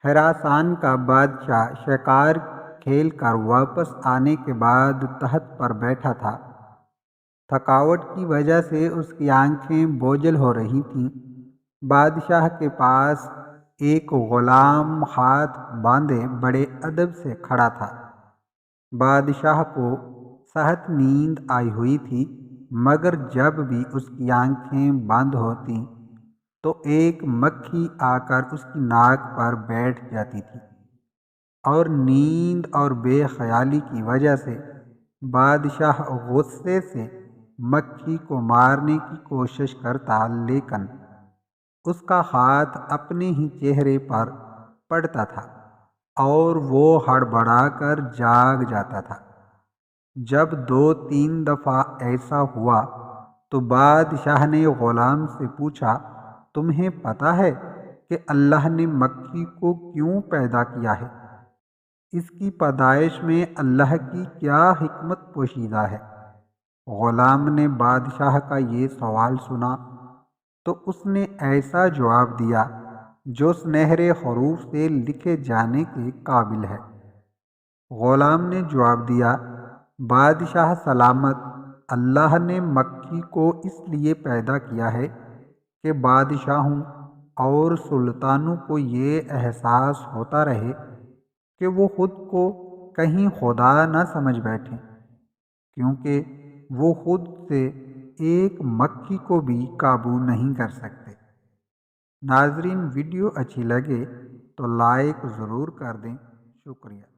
خراسان کا بادشاہ شکار کھیل کر واپس آنے کے بعد تخت پر بیٹھا تھا۔ تھکاوٹ کی وجہ سے اس کی آنکھیں بوجھل ہو رہی تھیں۔ بادشاہ کے پاس ایک غلام ہاتھ باندھے بڑے ادب سے کھڑا تھا۔ بادشاہ کو سخت نیند آئی ہوئی تھی، مگر جب بھی اس کی آنکھیں بند ہوتیں تو ایک مکھی آ کر اس کی ناک پر بیٹھ جاتی تھی، اور نیند اور بے خیالی کی وجہ سے بادشاہ غصے سے مکھی کو مارنے کی کوشش کرتا، لیکن اس کا ہاتھ اپنے ہی چہرے پر پڑتا تھا اور وہ ہڑبڑا کر جاگ جاتا تھا۔ جب 2-3 دفعہ ایسا ہوا تو بادشاہ نے غلام سے پوچھا، تمہیں پتہ ہے کہ اللہ نے مکھی کو کیوں پیدا کیا ہے؟ اس کی پیدائش میں اللہ کی کیا حکمت پوشیدہ ہے؟ غلام نے بادشاہ کا یہ سوال سنا تو اس نے ایسا جواب دیا جو سنہرے حروف سے لکھے جانے کے قابل ہے۔ غلام نے جواب دیا، بادشاہ سلامت، اللہ نے مکھی کو اس لیے پیدا کیا ہے کہ بادشاہوں اور سلطانوں کو یہ احساس ہوتا رہے کہ وہ خود کو کہیں خدا نہ سمجھ بیٹھیں، کیونکہ وہ خود سے ایک مکھی کو بھی قابو نہیں کر سکتے۔ ناظرین، ویڈیو اچھی لگے تو لائک ضرور کر دیں۔ شکریہ۔